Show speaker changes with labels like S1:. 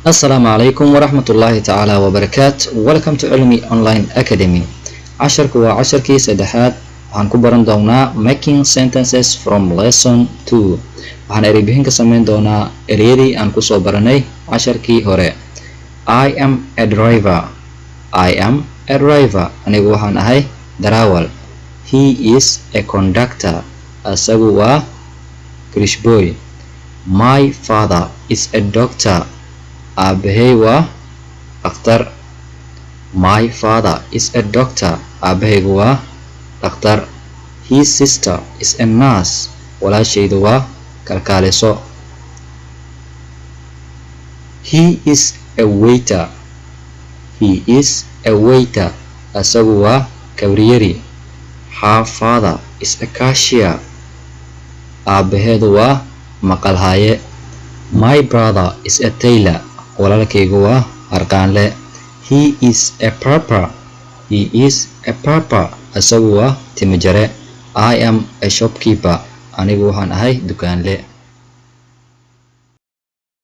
S1: السلام عليكم ورحمة الله تعالى وبركاته. Welcome to علمي Online Academy. عشرك وعشركي سدحات waxaan ku baran doonaa making sentences from lesson 2. waxaan ereybixin ka samayn doonaa ereyadii aan kusoo baranay casharkii hore. I am a driver. I am a driver. anigu waxaan ahay darawal. He is a conductor. asagu waa krishboy. My father is a doctor. aabahay waa dhakhtar. My father is a doctor. aabahaygu waa dhakhtar. His sister is a nurse. walaashaydu waa kalkaaliso. He is a waiter. He is a waiter. asagu waa kabriyari. Her father is a cashier. aabaheedu waa maqalhaye. My brother is a tailor. walaalkaygu waa harqaanle. He is a barber. He is a barber. asagu waa timajare. I am a shopkeeper. anigu waxaan ahay dukaanle.